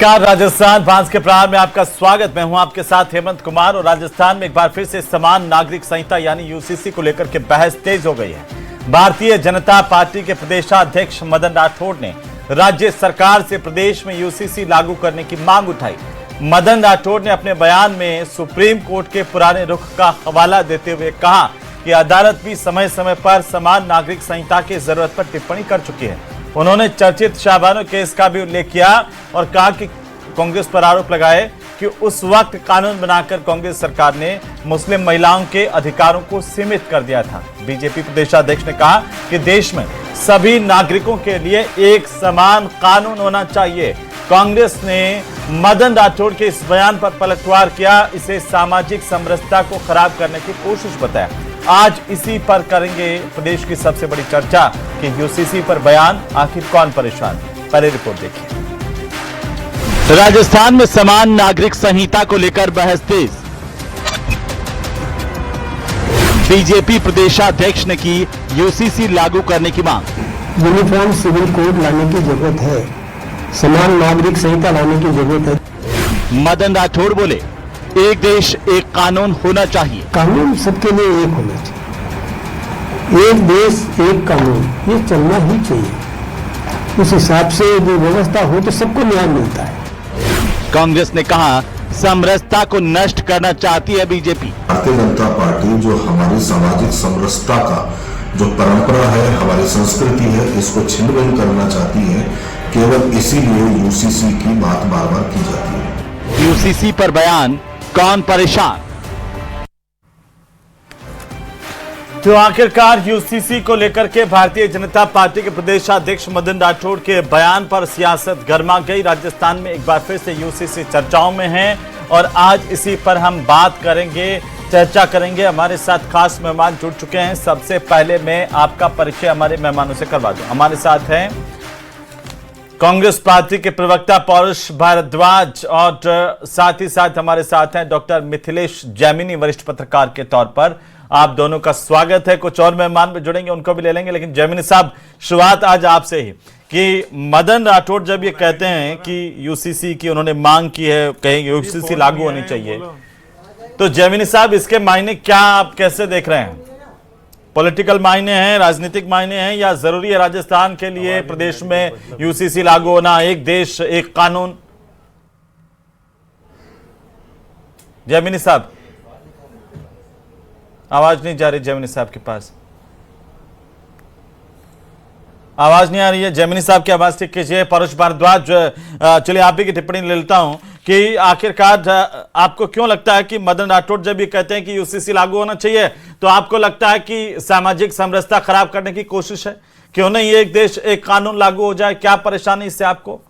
नमस्कार, राजस्थान भांस के प्रारंभ में आपका स्वागत। मैं हूं आपके साथ हेमंत कुमार और राजस्थान में एक बार फिर से समान नागरिक संहिता यानी यूसीसी को लेकर के बहस तेज हो गई है। भारतीय जनता पार्टी के प्रदेशाध्यक्ष मदन राठौड़ ने राज्य सरकार से प्रदेश में यूसीसी लागू करने की मांग उठाई। मदन राठौड़ ने अपने बयान में सुप्रीम कोर्ट के पुराने रुख का हवाला देते हुए कहा कि अदालत भी समय समय पर समान नागरिक संहिता की जरूरत पर टिप्पणी कर चुकी है। उन्होंने चर्चित शाहबानो केस का भी उल्लेख किया और कहा कि कांग्रेस पर आरोप लगाए कि उस वक्त कानून बनाकर कांग्रेस सरकार ने मुस्लिम महिलाओं के अधिकारों को सीमित कर दिया था। बीजेपी प्रदेशाध्यक्ष ने कहा कि देश में सभी नागरिकों के लिए एक समान कानून होना चाहिए। कांग्रेस ने मदन राठौड़ के इस बयान पर पलटवार किया, इसे सामाजिक समरसता को खराब करने की कोशिश बताया। आज इसी पर करेंगे प्रदेश की सबसे बड़ी चर्चा कि यूसीसी पर बयान आखिर कौन परेशान। पहले रिपोर्ट देखिए। राजस्थान में समान नागरिक संहिता को लेकर बहस तेज। बीजेपी प्रदेशाध्यक्ष ने की यूसीसी लागू करने की मांग। यूनिफॉर्म सिविल कोड लाने की जरूरत है, समान नागरिक संहिता लाने की जरूरत है। मदन राठौड़ बोले, एक देश एक कानून होना चाहिए। कानून सबके लिए एक होना चाहिए। एक देश एक कानून, ये चलना ही चाहिए। उस हिसाब से जो व्यवस्था हो तो सबको न्याय मिलता है। कांग्रेस ने कहा समरसता को नष्ट करना चाहती है बीजेपी। भारतीय जनता पार्टी जो हमारी सामाजिक समरसता का जो परंपरा है, हमारी संस्कृति है, इसको छिन्न-भिन्न करना चाहती है। केवल इसीलिए यूसीसी की बात बार बार की जाती है। यूसीसी पर बयान कौन परेशान? तो आखिरकार यूसीसी को लेकर के भारतीय जनता पार्टी के प्रदेशाध्यक्ष मदन राठौड़ के बयान पर सियासत गर्मा गई। राजस्थान में एक बार फिर से यूसीसी चर्चाओं में है और आज इसी पर हम बात करेंगे, चर्चा करेंगे। हमारे साथ खास मेहमान जुड़ चुके हैं। सबसे पहले मैं आपका परिचय हमारे मेहमानों से करवा दूं। हमारे साथ हैं कांग्रेस पार्टी के प्रवक्ता पौरुष भारद्वाज और साथ ही साथ हमारे साथ हैं डॉक्टर मिथिलेश जैमिनी, वरिष्ठ पत्रकार के तौर पर। आप दोनों का स्वागत है। कुछ और मेहमान भी जुड़ेंगे, उनको भी ले लेंगे, लेकिन जैमिनी साहब, शुरुआत आज आपसे ही कि मदन राठौड़ जब ये कहते हैं कि यूसीसी की उन्होंने मांग की है, कहेंगे यूसीसी लागू होनी चाहिए, तो जैमिनी साहब इसके मायने क्या, आप कैसे देख रहे हैं? पॉलिटिकल मायने हैं, राजनीतिक मायने हैं, या जरूरी है राजस्थान के लिए प्रदेश में यूसीसी लागू होना, एक देश एक कानून? जैमिनी साहब, आवाज नहीं जा रही जैमिनी साहब के पास, आवाज नहीं आ रही है। जैमिनी साहब की आवाज ठीक कीजिए। पौरुष भारद्वाज, चलिए आप भी की टिप्पणी ले लेता हूं कि आखिरकार आपको क्यों लगता है कि मदन राठौड़ जब भी कहते हैं कि यूसीसी लागू होना चाहिए, तो आपको लगता है कि सामाजिक समरसता खराब करने की कोशिश है? क्यों नहीं एक देश एक कानून लागू हो जाए? क्या परेशानी इससे आपको?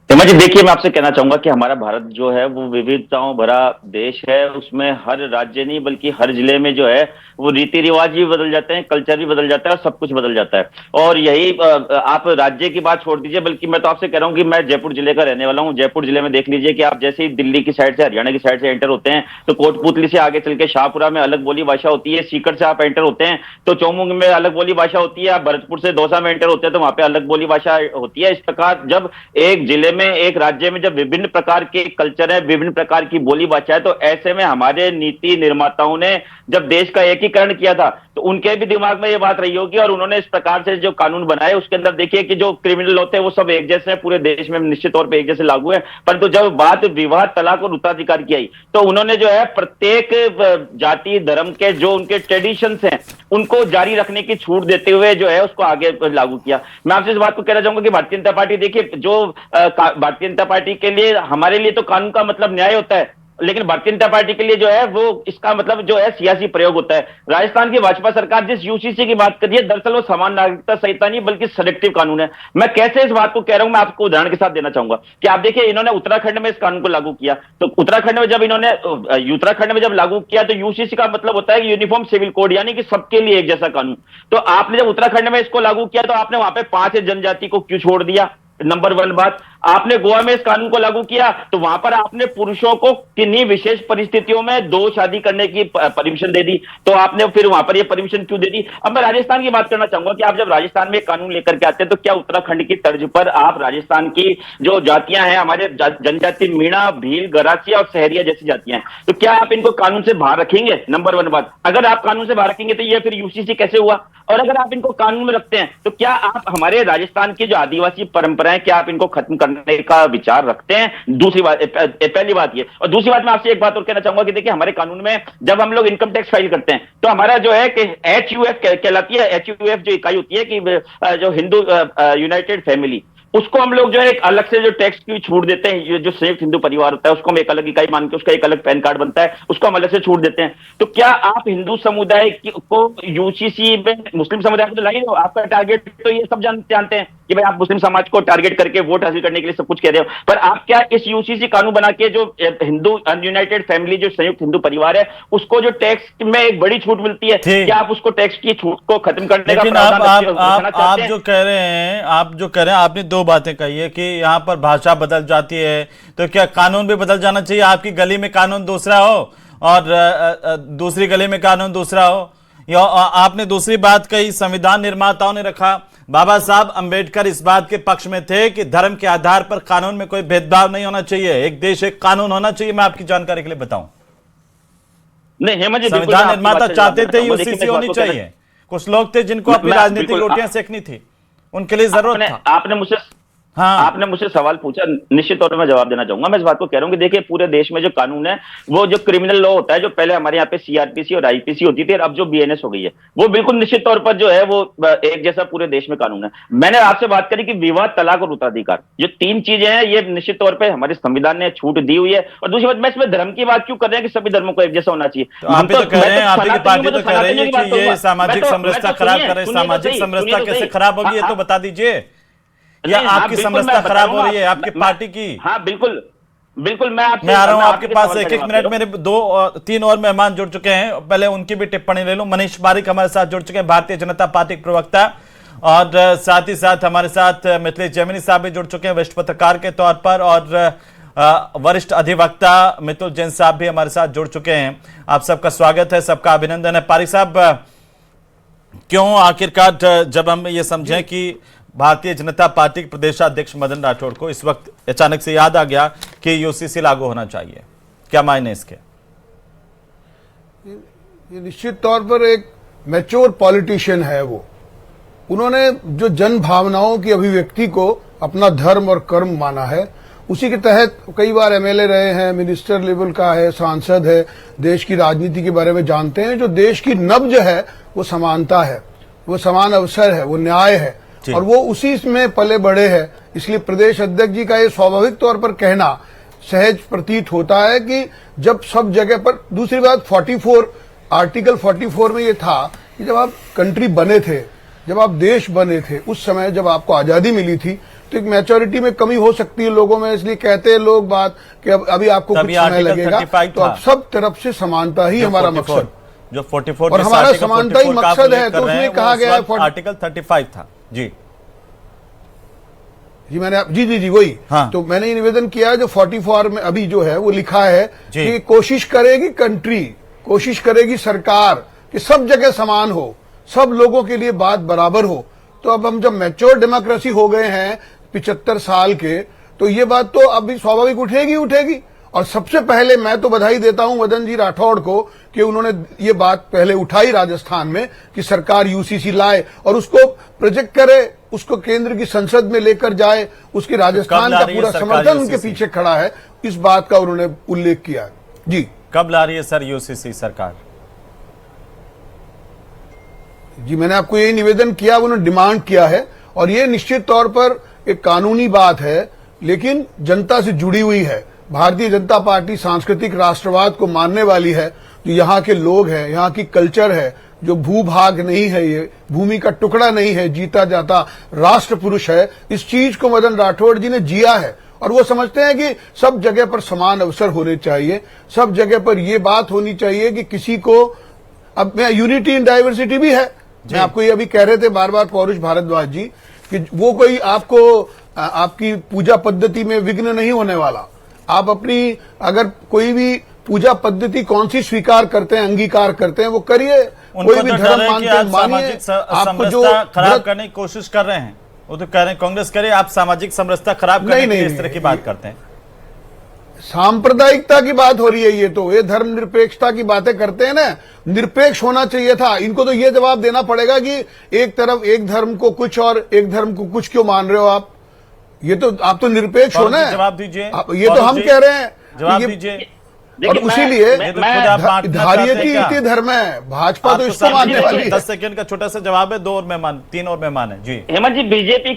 जी देखिए, मैं आपसे कहना चाहूंगा कि हमारा भारत जो है वो विविधताओं भरा देश है। उसमें हर राज्य नहीं बल्कि हर जिले में जो है वो रीति रिवाज भी बदल जाते हैं, कल्चर भी बदल जाता है और सब कुछ बदल जाता है। और यही आप राज्य की बात छोड़ दीजिए, बल्कि मैं तो आपसे कह रहा हूं कि मैं जयपुर जिले का रहने वाला हूं। जयपुर जिले में देख लीजिए कि आप जैसे ही दिल्ली की साइड से, हरियाणा की साइड से एंटर होते हैं तो कोटपुतली से आगे चल के शाहपुरा में अलग बोली भाषा होती है। सीकर से आप एंटर होते हैं तो चौमुंग में अलग बोली भाषा होती है। आप भरतपुर से दौसा में एंटर होते हैं तो वहां पे अलग बोली भाषा होती है। इस प्रकार जब एक जिले में, एक राज्य में जब विभिन्न प्रकार के कल्चर है, विभिन्न प्रकार की बोली भाषा है, तो ऐसे में हमारे नीति निर्माताओं ने जब देश का एकीकरण किया था तो उनके भी दिमाग में ये बात रही होगी और उन्होंने इस प्रकार से जो कानून बनाए उसके अंदर देखिए कि जो क्रिमिनल होते हैं वो सब एक जैसे पूरे देश में निश्चित तौर पे एक जैसे लागू है। परंतु जब बात विवाह, तलाक और उत्तराधिकार की आई तो उन्होंने जो है प्रत्येक जाति धर्म के जो उनके ट्रेडिशंस हैं उनको जारी रखने की छूट देते हुए जो है उसको आगे लागू किया। मैं आपसे इस बात को कहना चाहूंगा कि भारतीय जनता पार्टी, देखिए जो भारतीय जनता पार्टी के लिए, हमारे लिए तो कानून का मतलब न्याय होता है, लेकिन भारतीय जनता पार्टी के लिए जो है वो इसका मतलब जो है सियासी प्रयोग होता है। राजस्थान की भाजपा सरकार जिस यूसीसी की बात कर रही है, दरअसल वो समान नागरिकता संहिता नहीं बल्कि सिलेक्टिव कानून है। मैं कैसे इस बात को कह रहा हूं, मैं आपको उदाहरण के साथ देना चाहूंगा कि आप देखिए, इन्होंने उत्तराखंड में इस कानून को लागू किया तो उत्तराखंड में जब लागू किया तो यूसीसी का मतलब होता है यूनिफॉर्म सिविल कोड, यानी कि सबके लिए एक जैसा कानून। तो आपने जब उत्तराखंड में इसको लागू किया तो आपने वहां पे 5 जनजाति को क्यों छोड़ दिया? नंबर 1 बात। आपने गोवा में इस कानून को लागू किया तो वहां पर आपने पुरुषों को किन्हीं विशेष परिस्थितियों में 2 शादी करने की परमिशन दे दी, तो आपने फिर वहां पर ये परमिशन क्यों दे दी? अब मैं राजस्थान की बात करना चाहूंगा कि आप जब राजस्थान में कानून लेकर के आते हैं तो क्या उत्तराखंड की तर्ज पर आप राजस्थान की जो जातियां हैं, हमारे जनजाति मीणा, भील, गरासिया और सहरिया जैसी जातियां हैं, तो क्या आप इनको कानून से बाहर रखेंगे? नंबर 1 बात, अगर आप कानून से बाहर रखेंगे तो ये फिर यूसीसी कैसे हुआ? और अगर आप इनको कानून में रखते हैं तो क्या आप हमारे राजस्थान की जो आदिवासी परंपराएं, क्या आप इनको खत्म करने का विचार रखते हैं? दूसरी बात, पहली बात ये, और दूसरी बात मैं आपसे एक बात और कहना चाहूंगा कि देखिए हमारे कानून में जब हम लोग इनकम टैक्स फाइल करते हैं तो हमारा जो है कि HUF कहलाती है, HUF जो इकाई होती है कि जो हिंदू यूनाइटेड फैमिली, उसको हम लोग जो है एक अलग से जो टैक्स की छूट देते हैं, जो संयुक्त हिंदू परिवार होता है उसको हम एक अलग इकाई मान के उसका एक अलग पैन कार्ड बनता है, उसको हम अलग से छूट देते हैं। तो क्या आप हिंदू समुदाय को यूसीसी में मुस्लिम समुदाय को तो लाइए, आपका टारगेट तो ये सब जानते हैं कि भाई आप मुस्लिम समाज को टारगेट करके वोट हासिल करने के लिए सब कुछ कह रहे हो, पर आप क्या इस यूसीसी कानून बना के जो हिंदू अनयूनाइटेड फैमिली, जो संयुक्त हिंदू परिवार है, उसको जो टैक्स में एक बड़ी छूट मिलती है, क्या आप उसको टैक्स की छूट को खत्म करने का प्रावधान आप जो कह रहे हैं, आपने 2 बातें कही है कि यहाँ पर भाषा बदल जाती है, तो क्या कानून भी बदल जाना चाहिए? आपकी गली में कानून दूसरा हो और दूसरी गली में कानून दूसरा हो। या आपने दूसरी बात कही, संविधान निर्माताओं ने रखा, बाबा साहब अंबेडकर इस बात के पक्ष में थे कि धर्म के आधार पर कानून में कोई भेदभाव नहीं होना चाहिए, एक देश एक कानून होना चाहिए। मैं आपकी जानकारी के लिए बताऊं, नहीं हेमंत जी, संविधान निर्माता चाहते थे यूसीसी होनी चाहिए। कुछ लोग थे जिनको अपनी राजनीतिक रोटियां सेकनी थी, उनके लिए जरूरत था। आपने मुझसे सवाल पूछा, निश्चित तौर पर मैं जवाब देना चाहूंगा। मैं इस बात को कह रहा हूं कि देखिए पूरे देश में जो कानून है, वो जो क्रिमिनल लॉ होता है, जो पहले हमारे यहाँ पे सीआरपीसी और आईपीसी होती थी और अब जो बीएनएस हो गई है, वो बिल्कुल निश्चित तौर पर जो है वो एक जैसा पूरे देश में कानून है। मैंने आपसे बात करी कि विवाह, तलाक और उत्तराधिकार, जो 3 चीजें हैं, ये निश्चित तौर पर हमारे संविधान ने छूट दी हुई है। और दूसरी बात, मैं इसमें धर्म की बात क्यों कर रहे हैं कि सभी धर्मों को एक जैसा होना चाहिए? सामाजिक समरसता खराब करे, सामाजिक समरसता कैसे खराब होगी ये तो बता दीजिए, या आपकी समरसता खराब हो रही है आपकी पार्टी की? हाँ बिल्कुल, मैं आ रहा हूं आपके पास। एक मिनट, मेरे 2-3 और मेहमान जुड़ चुके हैं, पहले उनकी भी टिप्पणी ले लूं। मनीष पारिक हमारे साथ जुड़ चुके हैं, भारतीय जनता पार्टी के प्रवक्ता, और साथ ही साथ हमारे साथ मिथिलेश जैमिनी साहब भी जुड़ चुके हैं वरिष्ठ पत्रकार के तौर पर, और वरिष्ठ अधिवक्ता मितुल जैन साहब भी हमारे साथ जुड़ चुके हैं। आप सबका स्वागत है, सबका अभिनंदन है। पारिक साहब, क्यों आखिरकार जब हम ये समझें कि भारतीय जनता पार्टी के प्रदेशाध्यक्ष मदन राठौड़ को इस वक्त अचानक से याद आ गया कि यूसीसी लागू होना चाहिए, क्या मायने इसके? ये निश्चित तौर पर एक मैच्योर पॉलिटिशियन है वो। उन्होंने जो जन भावनाओं की अभिव्यक्ति को अपना धर्म और कर्म माना है, उसी के तहत कई बार एमएलए रहे हैं, मिनिस्टर लेवल का है, सांसद है, देश की राजनीति के बारे में जानते हैं। जो देश की नब्ज है वो समानता है, वो समान अवसर है, वो न्याय है, और वो उसी में पले बड़े हैं। इसलिए प्रदेश अध्यक्ष जी का ये स्वाभाविक तौर पर कहना सहज प्रतीत होता है कि जब सब जगह पर, दूसरी बात 44 आर्टिकल 44 में ये था कि जब आप कंट्री बने थे, जब आप देश बने थे, उस समय जब आपको आजादी मिली थी, तो एक मैच्योरिटी में कमी हो सकती है लोगों में, इसलिए कहते हैं लोग बात कि अभी आपको कुछ समय लगेगा। तो अब सब तरफ से समानता ही हमारा मकसद, जो 44 और हमारा समानता ही मकसद है, तो उसमें कहा गया है आर्टिकल 35 था। जी मैंने जी वही। हाँ। तो मैंने ये निवेदन किया जो 44 में अभी जो है वो लिखा है कि कोशिश करेगी कंट्री, कोशिश करेगी सरकार कि सब जगह समान हो, सब लोगों के लिए बात बराबर हो। तो अब हम जब मैच्योर डेमोक्रेसी हो गए हैं 75 साल के, तो ये बात तो अभी स्वाभाविक उठेगी। और सबसे पहले मैं तो बधाई देता हूं मदन जी राठौड़ को कि उन्होंने ये बात पहले उठाई राजस्थान में कि सरकार यूसीसी लाए और उसको प्रोजेक्ट करे, उसको केंद्र की संसद में लेकर जाए। उसकी राजस्थान का पूरा समर्थन उनके पीछे खड़ा है, इस बात का उन्होंने उल्लेख किया। जी, कब ला रही है सर यूसीसी सरकार? जी मैंने आपको यही निवेदन किया, उन्होंने डिमांड किया है, और ये निश्चित तौर पर एक कानूनी बात है, लेकिन जनता से जुड़ी हुई है। भारतीय जनता पार्टी सांस्कृतिक राष्ट्रवाद को मानने वाली है, जो यहाँ के लोग हैं, यहाँ की कल्चर है, जो भूभाग नहीं है, ये भूमि का टुकड़ा नहीं है, जीता जाता राष्ट्र पुरुष है। इस चीज को मदन राठौड़ जी ने जिया है, और वो समझते हैं कि सब जगह पर समान अवसर होने चाहिए, सब जगह पर ये बात होनी चाहिए कि किसी को, अब मैं यूनिटी इन डाइवर्सिटी भी है। मैं आपको ये अभी कह रहे थे बार बार पौरुष भारद्वाज जी कि वो कोई आपको आपकी पूजा पद्धति में विघ्न नहीं होने वाला। आप अपनी अगर कोई भी पूजा पद्धति कौन सी स्वीकार करते हैं, अंगीकार करते हैं, वो करिए। कोई भी धर्म मानते हैं मानिए। आपको जो खराब करने की कोशिश कर रहे हैं, वो तो कह रहे हैं कांग्रेस करे, आप सामाजिक समरसता खराब करने के लिए इस तरह की बात करते हैं। सांप्रदायिकता की बात हो रही है, ये धर्मनिरपेक्षता की बातें करते हैं ना। निरपेक्ष होना चाहिए था। इनको तो ये जवाब देना पड़ेगा कि एक तरफ एक धर्म को कुछ और एक धर्म को कुछ क्यों मान रहे हो आप। ये तो आप तो निरपेक्ष हो ना। जवाब दीजिए। ये तो हम कह रहे हैं, जवाब दीजिए। और उसीलिए धार्यती धर्म है। भाजपा तो इसको मानने वाली है। 10 सेकंड का छोटा सा जवाब है। 2 और मेहमान, 3 और मेहमान है जी। हेमंत जी, बीजेपी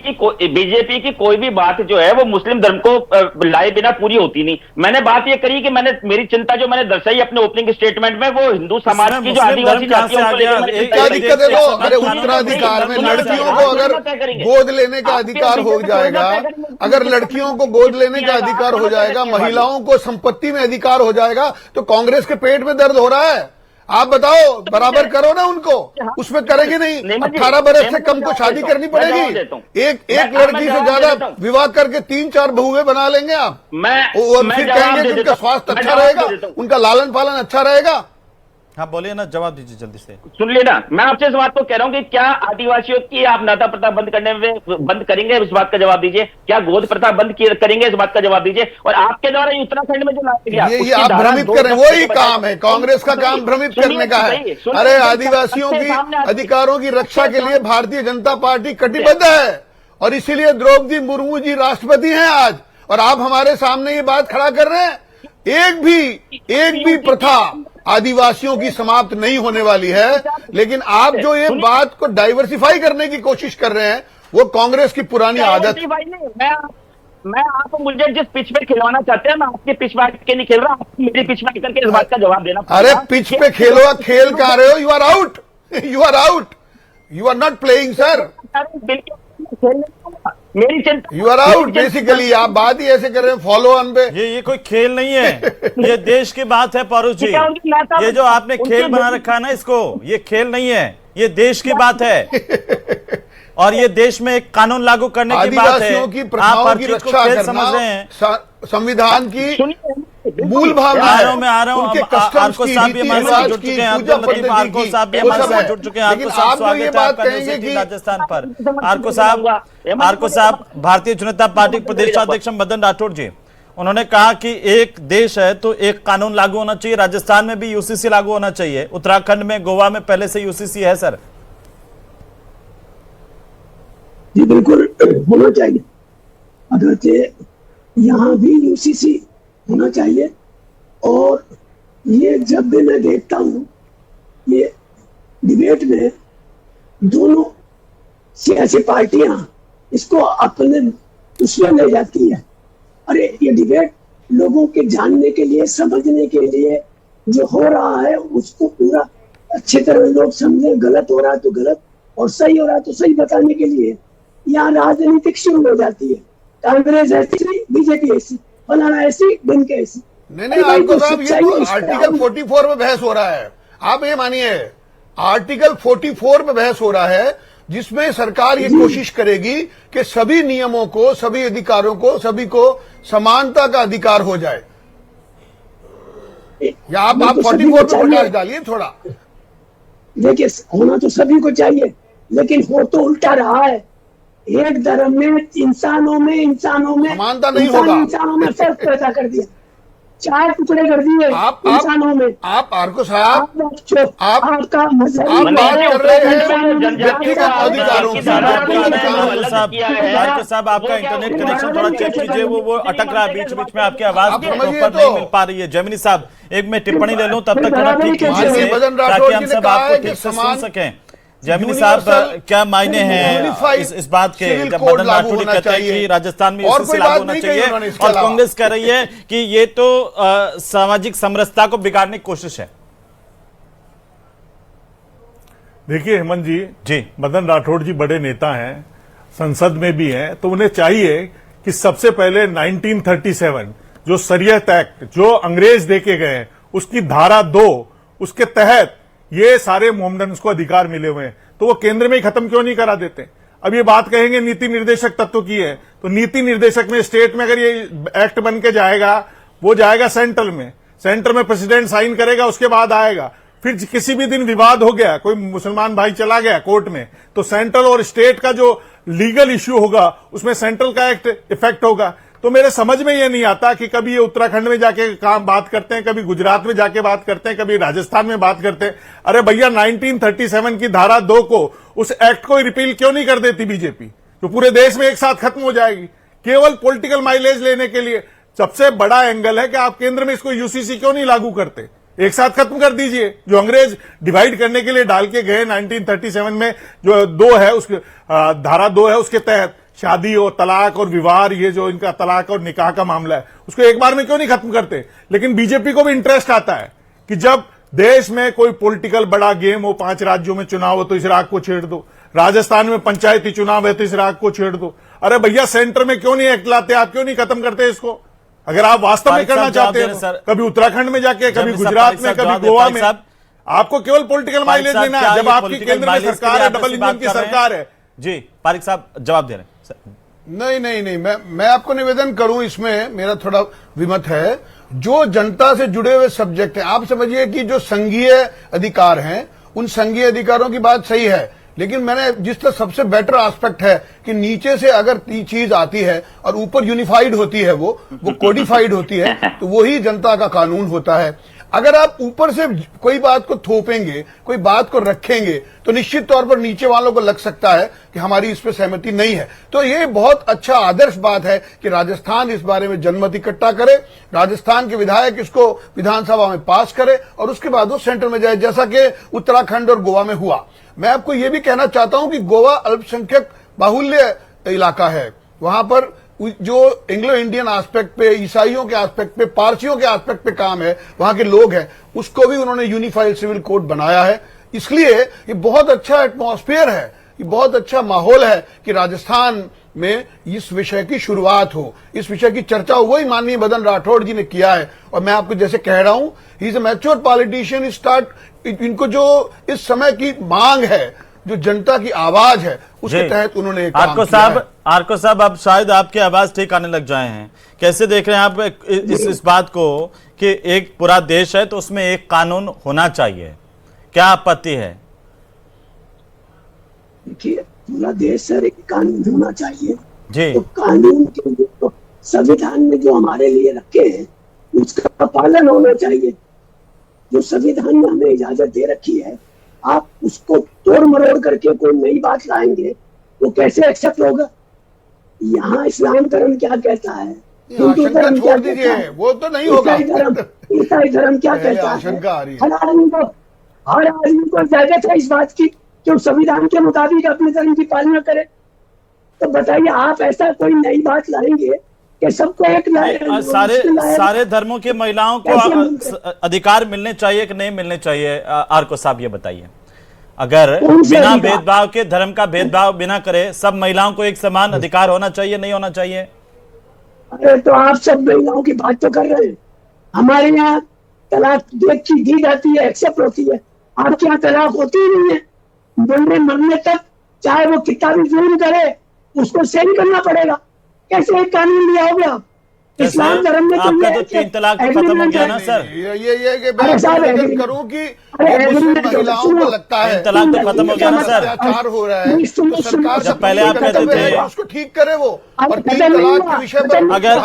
की कोई भी बात जो है वो मुस्लिम धर्म को लाए बिना पूरी होती नहीं। मैंने बात ये करी कि मेरी चिंता जो मैंने दर्शाई अपने ओपनिंग स्टेटमेंट में, वो हिंदू समाज की जो आदिवासी जातियों को लेकर क्या दिक्कत है। वो अरे उत्तराधिकार में लड़कियों को अगर गोद लेने का अधिकार हो जाएगा, अगर लड़कियों को गोद लेने का अधिकार हो जाएगा, महिलाओं को संपत्ति में अधिकार हो जाएगा, तो कांग्रेस के पेट में दर्द हो रहा है। आप बताओ, बराबर करो ना उनको। उसमें करेंगे नहीं। 18 बरस से कम को शादी करनी पड़ेगी। एक लड़की से ज्यादा विवाह करके 3-4 बहुएं बना लेंगे आप। और फिर कहेंगे कि उनका स्वास्थ्य अच्छा रहेगा, उनका लालन पालन अच्छा रहेगा। हाँ बोलिए ना, जवाब दीजिए जल्दी से। सुन लेना, मैं आपसे इस बात को कह रहा हूं कि क्या आदिवासियों की आप नाता प्रथा बंद करेंगे, इस बात का जवाब दीजिए। क्या गोद प्रथा बंद करेंगे, इस बात का जवाब दीजिए। और आपके द्वारा उत्तराखंड में जो लाया गया, ये आप भ्रमित कर रहे हैं। वही काम है कांग्रेस का, काम भ्रमित करने का है। अरे आदिवासियों की अधिकारों की रक्षा के लिए भारतीय जनता पार्टी कटिबद्ध है, और इसीलिए द्रौपदी मुर्मू जी राष्ट्रपति हैं आज। और आप हमारे सामने ये बात खड़ा कर रहे हैं। एक भी प्रथा आदिवासियों की समाप्त नहीं होने वाली है। लेकिन आप जो ये बात को डाइवर्सिफाई करने की कोशिश कर रहे हैं, वो कांग्रेस की पुरानी आदत। मैं आप मुझे जिस पिच पे खिलवाना चाहते हैं, मैं आपके पिच पे के नहीं खेल रहा, आप मेरी पिच पे करके इस बात का जवाब देना। अरे पिच पे खेलो, खेल कह रहे हो। You are out, you are out, you are not playing sir. मेरी चिंता, यू आर आउट बेसिकली। आप बात ही ऐसे कर रहे हैं फॉलो ऑन पे। ये कोई खेल नहीं है, ये देश की बात है परुष जी। ये जो आपने खेल बना रखा है ना, इसको, ये खेल नहीं है, ये देश की बात है। और ये देश में एक कानून लागू करने की बात है। आदिवासियों की प्रथाओं की रक्षा करना समझ रहे हैं, संविधान की मूल भावना है। आ रहा हूं। आरको साहब भी हमारे साथ जुड़ चुके हैं। आरको साहब भी हमारे साथ जुड़ चुके हैं। आरको साहब स्वागत है आपका न्यूज़ 18 राजस्थान पर। आरको साहब, भारतीय जनता पार्टी प्रदेश अध्यक्ष मदन राठौड़ जी, उन्होंने कहा कि एक देश है तो एक कानून लागू होना चाहिए। राजस्थान में भी यूसीसी लागू होना चाहिए। उत्तराखंड में, गोवा में पहले से यूसीसी है सर। जी बिल्कुल होना चाहिए। अगर यहाँ भी यूसीसी होना चाहिए। और ये जब भी मैं देखता हूँ, ये डिबेट में दोनों सियासी पार्टियां इसको अपने उसमें ले जाती है। अरे ये डिबेट लोगों के जानने के लिए, समझने के लिए, जो हो रहा है उसको पूरा अच्छी तरह लोग समझे। गलत हो रहा है तो गलत, और सही हो रहा है तो सही बताने के लिए यहाँ राजनीतिक शुरू हो जाती है। कांग्रेस ऐसी, बीजेपी ऐसी, फलाना ऐसी, दिन के ऐसी। नहीं आपको साहब, ये तो आर्टिकल 44 में बहस हो रहा है। आप ये मानिए, आर्टिकल 44 में बहस हो रहा है, जिसमें सरकार ये कोशिश करेगी कि सभी नियमों को, सभी अधिकारों को, सभी को समानता का अधिकार हो जाए। या आप 44 पे प्रकाश डालिए थोड़ा। देखिए, होना तो सभी को चाहिए, लेकिन हो तो उल्टा रहा है। एक धर्म में इंसानों में समानता नहीं होगा। इंसानों में फर्क पैदा कर दिया, 4 टुकड़े कर दिए इंसानों में। आप आरको साहब, आपका आप बात कर रहे हैं व्यक्तिगत अधिकारों की। आरको साहब, आपका इंटरनेट कनेक्शन थोड़ा चेक कीजिए, वो अटक रहा है बीच बीच में, आपकी आवाज प्रॉपर नहीं मिल पा रही है। जैमिनी साहब, एक मैं टिप्पणी ले लूं, तब तक थोड़ा ठीक कीजिए ताकि हम सब आपको ठीक से सुन सकें। जैमिनी साहब, क्या मायने हैं इस बात के, जब मदन राठौड़ कहते हैं कि राजस्थान में यूसीसी लागू होना चाहिए, और कांग्रेस कह रही है कि ये तो सामाजिक समरसता को बिगाड़ने की कोशिश है। देखिए हेमंत जी, मदन राठौड़ जी बड़े नेता हैं, संसद में भी हैं, तो उन्हें चाहिए कि सबसे पहले 1937 जो शरीयत एक्ट जो अंग्रेज देके गए, उसकी धारा 2, उसके तहत ये सारे मोहम्मडन्स को अधिकार मिले हुए हैं, तो वो केंद्र में ही खत्म क्यों नहीं करा देते। अब ये बात कहेंगे नीति निर्देशक तत्व की है, तो नीति निर्देशक में स्टेट में अगर ये एक्ट बन के जाएगा, वो जाएगा सेंट्रल में, सेंटर में प्रेसिडेंट साइन करेगा, उसके बाद आएगा। फिर किसी भी दिन विवाद हो गया, कोई मुसलमान भाई चला गया कोर्ट में, तो सेंट्रल और स्टेट का जो लीगल इश्यू होगा उसमें सेंट्रल का एक्ट इफेक्ट होगा। तो मेरे समझ में ये नहीं आता कि कभी ये उत्तराखंड में जाके बात करते हैं, कभी गुजरात में जाके बात करते हैं, कभी राजस्थान में बात करते हैं। अरे भैया 1937 की धारा 2 को, उस एक्ट को रिपील क्यों नहीं कर देती बीजेपी, जो पूरे देश में एक साथ खत्म हो जाएगी केवल पॉलिटिकल माइलेज लेने के लिए। सबसे बड़ा एंगल है कि आप केंद्र में इसको यूसीसी क्यों नहीं लागू करते, एक साथ खत्म कर दीजिए। जो अंग्रेज डिवाइड करने के लिए डाल के गए 1937 में, जो 2 है उसके धारा 2 है, उसके तहत शादी और तलाक और विवाह, ये जो इनका तलाक और निकाह का मामला है, उसको एक बार में क्यों नहीं खत्म करते। लेकिन बीजेपी को भी इंटरेस्ट आता है कि जब देश में कोई पॉलिटिकल बड़ा गेम हो, 5 राज्यों में चुनाव हो तो इस राग को छेड़ दो, राजस्थान में पंचायती चुनाव है तो इस राग को छेड़ दो। अरे भैया सेंटर में क्यों नहीं एक्ट लाते, आप क्यों नहीं खत्म करते इसको। अगर आप वास्तव में करना चाहते हैं तो कभी उत्तराखंड में जाके, कभी गुजरात में, कभी गोवा में, आपको केवल पॉलिटिकल माइलेज लेना है। जब आपकी केंद्र में सरकार है, डबल इंजन की सरकार है। जी पारिक साहब जवाब दे रहे हैं। नहीं, मैं आपको निवेदन करूं, इसमें मेरा थोड़ा विमत है। जो जनता से जुड़े हुए सब्जेक्ट हैं, आप समझिए कि जो संघीय अधिकार हैं, उन संघीय अधिकारों की बात सही है, लेकिन मैंने जिस तरह सबसे बेटर एस्पेक्ट है कि नीचे से अगर चीज आती है और ऊपर यूनिफाइड होती है, वो कोडिफाइड होती है, तो वही जनता का कानून होता है। अगर आप ऊपर से कोई बात को थोपेंगे, कोई बात को रखेंगे, तो निश्चित तौर पर नीचे वालों को लग सकता है कि हमारी इस पर सहमति नहीं है। तो ये बहुत अच्छा आदर्श बात है कि राजस्थान इस बारे में जनमत इकट्ठा करे, राजस्थान के विधायक इसको विधानसभा में पास करे और उसके बाद वो सेंटर में जाए, जैसा कि उत्तराखंड और गोवा में हुआ। मैं आपको ये भी कहना चाहता हूं कि गोवा अल्पसंख्यक बाहुल्य इलाका है, वहां पर जो एंग्लो इंडियन एस्पेक्ट पे, ईसाइयों के एस्पेक्ट पे, पारसियों के एस्पेक्ट पे काम है, वहां के लोग हैं, उसको भी उन्होंने यूनिफाइड सिविल कोड बनाया है। इसलिए ये बहुत अच्छा एटमॉस्फेयर है, ये बहुत अच्छा माहौल है कि राजस्थान में इस विषय की शुरुआत हो, इस विषय की चर्चा हो। वही माननीय मदन राठौड़ जी ने किया है और मैं आपको जैसे कह रहा हूं, he is a mature politician. इनको जो इस समय की मांग है, जो जनता की आवाज है, उसके तहत उन्होंने आरको साहब अब शायद आपकी आवाज ठीक आने लग जाए हैं। कैसे देख रहे हैं आप इस बात को कि एक पूरा देश है तो उसमें एक कानून होना चाहिए, क्या आपत्ति है? देखिए, पूरा देश सर एक कानून होना चाहिए जी। तो कानून के तो संविधान में जो हमारे लिए रखे हैं उसका पालन होना चाहिए। जो संविधान में हमें इजाजत दे रखी है, आप उसको तोड़ मरोड़ करके कोई नई बात लाएंगे वो कैसे एक्सेप्ट होगा। यहाँ इस्लाम धर्म क्या कहता है, हिंदू धर्म क्या कहता है, वो तो नहीं होगा। ईसाई धर्म क्या कहता है। हर आदमी को इजाजत है इस बात की कि वो संविधान के मुताबिक अपने धर्म की पालना करे। तो बताइए, आप ऐसा कोई नई बात लाएंगे कि सबको एक सारे धर्मों की महिलाओं को अधिकार मिलने चाहिए कि नहीं मिलने चाहिए? आरको साहब ये बताइए, अगर बिना भेदभाव के, धर्म का भेदभाव बिना करे, सब महिलाओं को एक समान अधिकार होना चाहिए, नहीं होना चाहिए? अरे तो आप सब महिलाओं की बात तो कर रहे हैं। हमारे यहाँ तलाक दी जाती है, एक्सेप्ट होती है, आपके यहाँ तलाक होती ही नहीं है। बोलने मरने तक चाहे वो कितना भी जुर्म करे उसको सहन करना पड़ेगा। कैसे एक कानून लिया हो गया इस्लाम धर्म में? आपका तो 3 तलाक खत्म हो गया ना सर। ये मैं करूं कि महिलाओं को लगता है 3 तलाक तो खत्म हो गया ना सर। अत्याचार हो रहा है, तो सरकार जब पहले आप कहते थे उसको ठीक करे वो, और 3 तलाक के विषय पर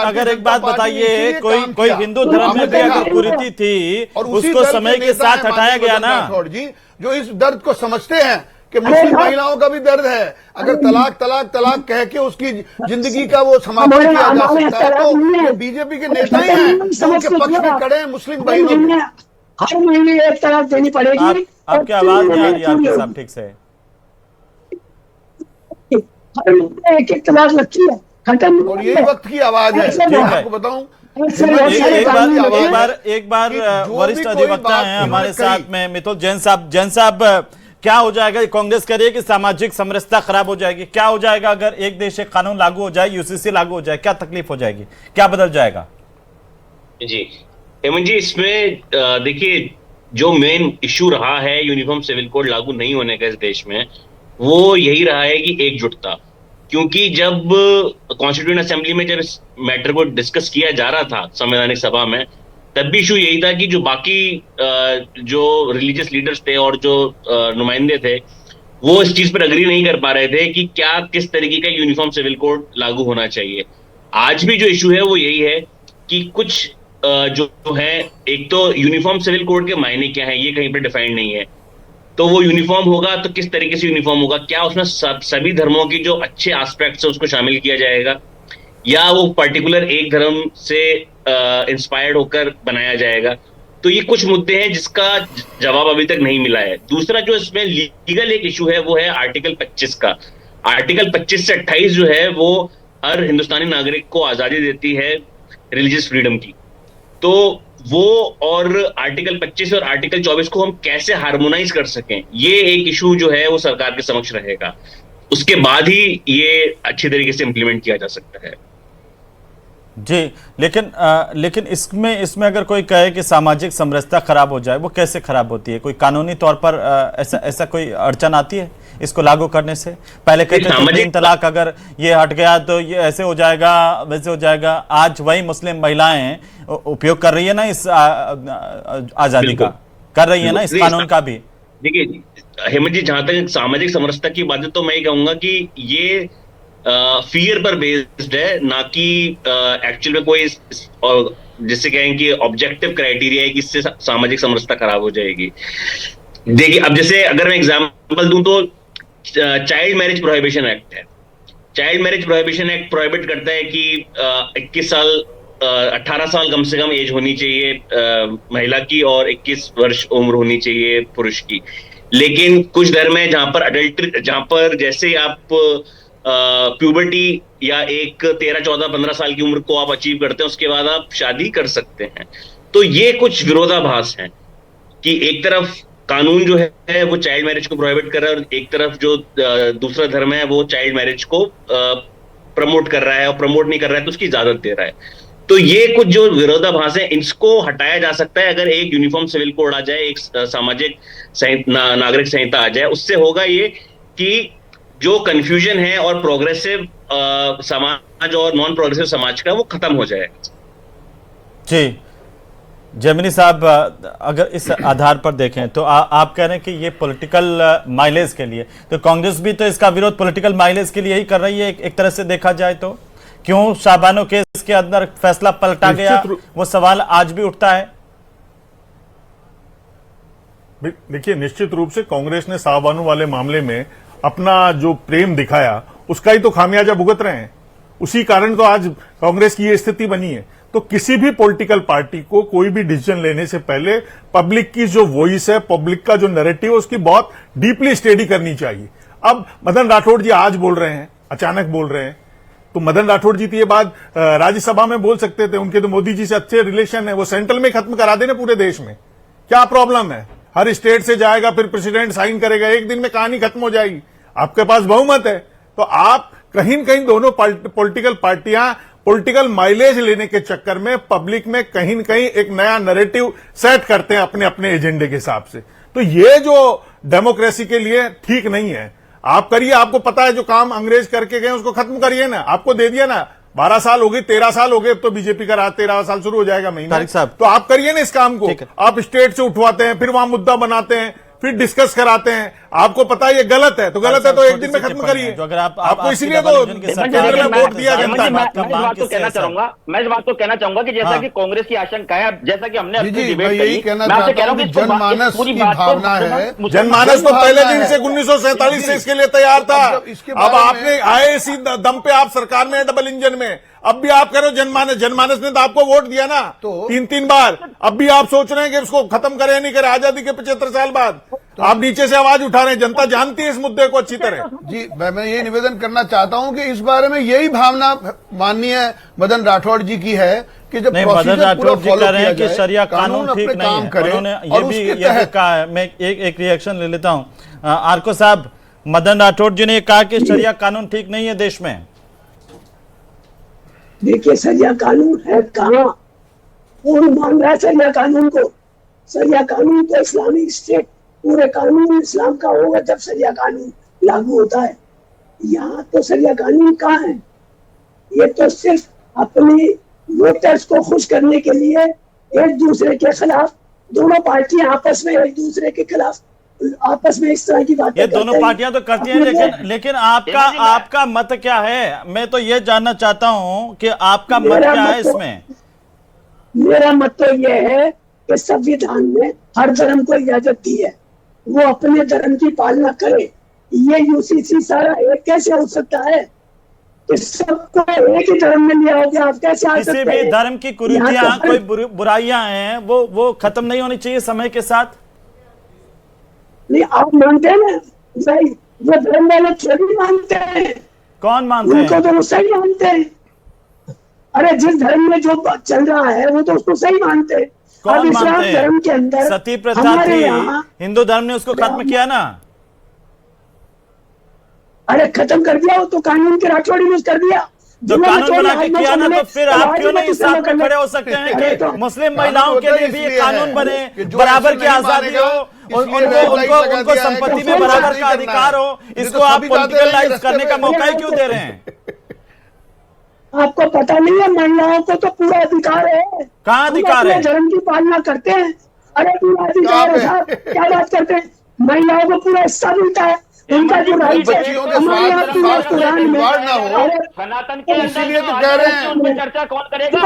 अगर एक बात बताइए, कोई हिंदू धर्म में भी अगर कुरीति थी उसको समय के साथ हटाया गया ना। राठौड़ जी जो इस दर्द को समझते हैं कि मुस्लिम महिलाओं का भी दर्द है, अगर तलाक कह के उसकी जिंदगी का वो समाप्त किया जा सकता है, तो बीजेपी के नेता ही हैं उनके पक्ष में खड़े हैं मुस्लिम बहनों। हर महीने एक तलाक देनी पड़ेगी। आपकी आवाज नहीं आ रही आपके साहब ठीक से। हर महीने एक तलाक लगती है, खत्म। और यही वक्त की आवाज है। आपको बताऊं, एक बार वरिष्ठ अधिवक्ता हैं हमारे साथ में मिथुन जैन साहब, क्या हो जाएगा? कांग्रेस कह रही है कि सामाजिक समरसता खराब हो जाएगी, क्या हो जाएगा अगर एक देश एक कानून लागू हो जाए, यूसीसी लागू हो जाए, क्या तकलीफ हो जाएगी, क्या बदल जाएगा? जी हेमंत जी, इसमें देखिए जो मेन इश्यू रहा है यूनिफॉर्म सिविल कोड लागू नहीं होने का इस देश में, वो यही रहा है कि एकजुटता। क्योंकि जब कॉन्स्टिट्यूएंट असेंबली में जब इस मैटर को डिस्कस किया जा रहा था संवैधानिक सभा में, तब भी इशू यही था कि जो बाकी जो रिलीजियस लीडर्स थे और जो नुमाइंदे थे, वो इस चीज पर अग्री नहीं कर पा रहे थे कि क्या किस तरीके का यूनिफॉर्म सिविल कोड लागू होना चाहिए। आज भी जो इशू है वो यही है कि कुछ जो है, एक तो यूनिफॉर्म सिविल कोड के मायने क्या है ये कहीं पर डिफाइंड नहीं है। तो वो यूनिफॉर्म होगा तो किस तरीके से यूनिफॉर्म होगा, क्या उसमें सभी धर्मों की जो अच्छे एस्पेक्ट्स है उसको शामिल किया जाएगा, या वो पर्टिकुलर एक धर्म से इंस्पायर्ड होकर बनाया जाएगा। तो ये कुछ मुद्दे हैं जिसका जवाब अभी तक नहीं मिला है। दूसरा जो इसमें लीगल एक इशू है वो है आर्टिकल 25 का। आर्टिकल 25 से 28 जो है वो हर हिंदुस्तानी नागरिक को आजादी देती है रिलीजियस फ्रीडम की। तो वो और आर्टिकल 25 और आर्टिकल 24 को हम कैसे हार्मोनाइज कर सकें, ये एक इशू जो है वो सरकार के समक्ष रहेगा। उसके बाद ही ये अच्छी तरीके से इंप्लीमेंट किया जा सकता है। जी, लेकिन इसमें अगर कोई कहे कि सामाजिक समरसता खराब हो जाए, वो कैसे खराब होती है? कोई कानूनी तौर पर ऐसा कोई अड़चन आती है इसको लागू करने से? पहले कहते थे 3 तलाक अगर ये हट गया तो ये ऐसे हो जाएगा वैसे हो जाएगा। आज वही मुस्लिम महिलाएं उपयोग कर रही है ना इस आजादी का, कर रही है ना इस कानून का भी। देखिए हेमंत जी, जहां तक सामाजिक समरसता की बात है तो मैं ये कहूंगा कि ये फियर पर बेस्ड है, ना कि एक्चुअल में कोई जिससे कहें कि ऑब्जेक्टिव क्राइटेरिया है कि इससे सामाजिक समरसता खराब हो जाएगी। देखिए अब जैसे अगर मैं एग्जांपल दूं तो चाइल्ड मैरिज प्रोहिबिशन एक्ट है। Child marriage prohibition act prohibit करता है कि 21 साल 18 साल कम से कम एज होनी चाहिए महिला की और 21 वर्ष उम्र होनी चाहिए पुरुष की। लेकिन कुछ धर्म है जहां पर अडल्ट्री, जहां पर जैसे आप प्यूबर्टी या एक 13, 14, 15 साल की उम्र को आप अचीव करते हैं उसके बाद आप शादी कर सकते हैं। तो ये कुछ विरोधाभास है कि एक तरफ कानून जो है वो चाइल्ड मैरिज को प्रोहिबिट कर रहा है और एक तरफ जो दूसरा धर्म है वो चाइल्ड मैरिज को प्रमोट कर रहा है, और प्रमोट नहीं कर रहा है तो उसकी इजाजत दे रहा है। तो ये कुछ जो विरोधाभास है इनको हटाया जा सकता है अगर एक यूनिफॉर्म सिविल कोड आ जाए, एक सामाजिक नागरिक संहिता आ जाए। उससे होगा ये कि जो कंफ्यूजन है और प्रोग्रेसिव समाज और नॉन प्रोग्रेसिव समाज का वो खत्म हो जाएगा। जी जैमिनी साहब, अगर इस आधार पर देखें तो आप कह रहे हैं कि ये पॉलिटिकल माइलेज के लिए, तो कांग्रेस भी तो इसका विरोध पॉलिटिकल माइलेज के लिए ही कर रही है एक तरह से देखा जाए तो। क्यों शाहबानो केस के अंदर फैसला पलटा गया, वो सवाल आज भी उठता है। देखिए निश्चित रूप से कांग्रेस ने शाहबानो वाले मामले में अपना जो प्रेम दिखाया उसका ही तो खामियाजा भुगत रहे हैं। उसी कारण तो आज कांग्रेस की ये स्थिति बनी है। तो किसी भी पॉलिटिकल पार्टी को कोई भी डिसीजन लेने से पहले पब्लिक की जो वॉइस है, पब्लिक का जो नैरेटिव है, उसकी बहुत डीपली स्टडी करनी चाहिए। अब मदन राठौड़ जी आज बोल रहे हैं, अचानक बोल रहे हैं, तो मदन राठौड़ जी तो ये बात राज्यसभा में बोल सकते थे, उनके तो मोदी जी से अच्छे रिलेशन है, वो सेंट्रल में खत्म करा देना पूरे देश में। क्या प्रॉब्लम है? हर स्टेट से जाएगा, फिर प्रेसिडेंट साइन करेगा, एक दिन में कहानी खत्म हो जाएगी। आपके पास बहुमत है, तो आप कहीं न कहीं दोनों पॉलिटिकल पार्टियां पॉलिटिकल माइलेज लेने के चक्कर में पब्लिक में कहीं न कहीं एक नया नैरेटिव सेट करते हैं अपने अपने एजेंडे के हिसाब से। तो ये जो डेमोक्रेसी के लिए ठीक नहीं है। आप करिए, आपको पता है जो काम अंग्रेज करके गए उसको खत्म करिए ना, आपको दे दिया ना, 12 साल हो गए, 13 साल हो गए, अब तो बीजेपी का राज 13 साल शुरू हो जाएगा महीना। तो आप करिए ना इस काम को। आप स्टेट से उठवाते हैं, फिर वहां मुद्दा बनाते हैं, फिर डिस्कस कराते हैं। आपको पता है ये गलत है, तो गलत है तो एक दिन में खत्म करिए। तो अगर आपको इसलिए तो केंद्र में वोट दिया जनता ने। मैं इस बात को कहना चाहूंगा कि जैसा कि कांग्रेस की आशंका है, जैसा कि हमने अपनी डिबेट करी, मैं आपसे कह रहा हूं कि जनमानस की भावना है। जनमानस तो पहले दिन से 1947 से इसके लिए तैयार था। अब आपने आए इसी दम पे आप सरकार में डबल इंजन में, अब भी आप कह रहे हो जनमानस ने तो आपको वोट दिया ना 3 बार। अब भी आप सोच रहे हैं कि इसको खत्म करें नहीं करें आजादी के 75 साल बाद। आप नीचे से आवाज उठा रहे हैं, जनता जानती है इस मुद्दे को अच्छी तरह। जी मैं ये निवेदन करना चाहता हूं कि इस बारे में यही भावना माननीय मदन राठौड़ जी की है कि जब मदन राठौड़ जी कह रहे हैं कि शरिया कानून ठीक नहीं है, उन्होंने ये भी कहा है। मैं एक रिएक्शन ले लेता हूं। आरको साहब, मदन राठौड़ जी ने कहा कि शरिया कानून ठीक नहीं है देश में। देखिए शरिया कानून है कहाँ, कौन मान रहा है शरिया कानून को? शरिया कानून तो इस्लामिक स्टेट, पूरे कानून इस्लाम का होगा जब शरिया कानून लागू होता है। यहाँ तो सरिया कानून कहाँ है? ये तो सिर्फ अपनी वोटर्स को खुश करने के लिए एक दूसरे के खिलाफ, दोनों पार्टियां आपस में एक दूसरे के खिलाफ आपस में इस तरह की बातें ये दोनों पार्टियां तो करती हैं, लेकिन आपका मत क्या है? मैं तो ये जानना चाहता हूं कि आपका मत क्या है इसमें? मेरा मत तो ये है कि संविधान में हर धर्म को इजाजत दी है, वो अपने धर्म की पालना करे। ये यूसीसी सारा एक कैसे हो सकता है कि सबको एक ही धर्म में लिया हो गया? आप कैसे आ सकते हैं? किसी भी धर्म की कुरीतियां, कोई बुराइयां हैं, वो खत्म नहीं होनी चाहिए समय के साथ? नहीं, आप मानते हैं ना भाई, वो धर्म वाले थोड़ी मानते हैं। कौन मानते हैं? उनको तो वो सही मानते हैं। अरे जिस धर्म में जो चल रहा है वो तो उसको सही मानते हैं। कौन मानते हैं? धर्म के अंदर सती प्रथा थी, हिंदू धर्म ने उसको खत्म किया ना। अरे खत्म कर दिया, वो तो कानून के राठौड़ी में कर दिया। तो कानून बना के किया ना, तो फिर आप क्यों नहीं साथ में खड़े हो सकते हैं कि मुस्लिम महिलाओं के लिए भी कानून बने, बराबर की आजादी हो, उनको संपत्ति में बराबर का अधिकार हो? इसको आप पॉलिटिकलाइज करने का मौका ही क्यों दे रहे हैं? आपको पता नहीं है, महिलाओं को तो पूरा अधिकार है। कहाँ अधिकार है? धर्म की पालना करते हैं। अरे पूरा अधिकार है साहब, क्या बात करते हैं? महिलाओं को पूरा हिस्सा मिलता है, उनका जो राइट है। सनातन के इसीलिए तो कह रहे हैं, चर्चा कौन करेगा?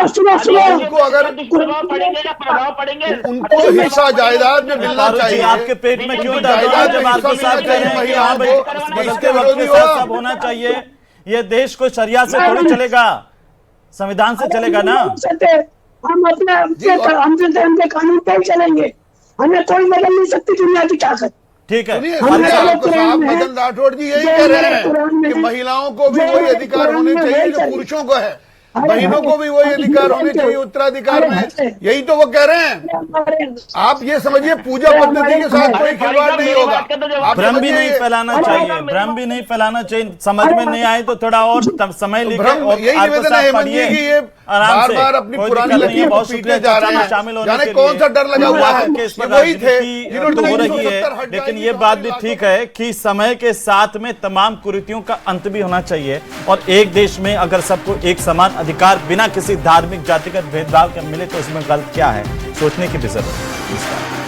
उनको अगर प्रभाव पड़ेंगे उनको हिस्सा जायदाद में मिलना चाहिए। आपके पेट में क्यों दर्द है जब आपको साथ कह रहे हैं कि हाँ भाई बदलते वक्त के साथ सब होना चाहिए? ये देश को शरिया से थोड़ी चलेगा, संविधान से चलेगा ना। हम अपने धर्म के कानून पे ही चलेंगे, हमें कोई बदल नहीं सकती दुनिया की ताकत। ठीक है, साहब मदन राठौड़ जी यही कह रहे हैं कि महिलाओं को भी वही अधिकार होने चाहिए जो पुरुषों को है, बहनों को भी वही अधिकार होने चाहिए उत्तराधिकार में। यही तो वो कह रहे हैं। आप ये समझिए पूजा पद्धति के साथ कोई खिलवाड़ नहीं होगा। भ्रम भी नहीं फैलाना चाहिए, भ्रम भी नहीं फैलाना चाहिए। समझ में नहीं आए तो थोड़ा और समय लेकर यही निवेदन है हेमंत जी की, ये बार बार अपनी पुरानी लकीर को पीटने जा रहे हैं। शामिल होने जाने कौन सा डर लगा हुआ है, वही थे जिन्होंने हो रही है। लेकिन ये बात भी ठीक है कि समय के साथ में तमाम कुरीतियों का अंत भी होना चाहिए, और एक देश में अगर सबको एक समान अधिकार बिना किसी धार्मिक जातिगत भेदभाव के मिले तो इसमें गलत क्या है, सोचने की भी जरूरत है।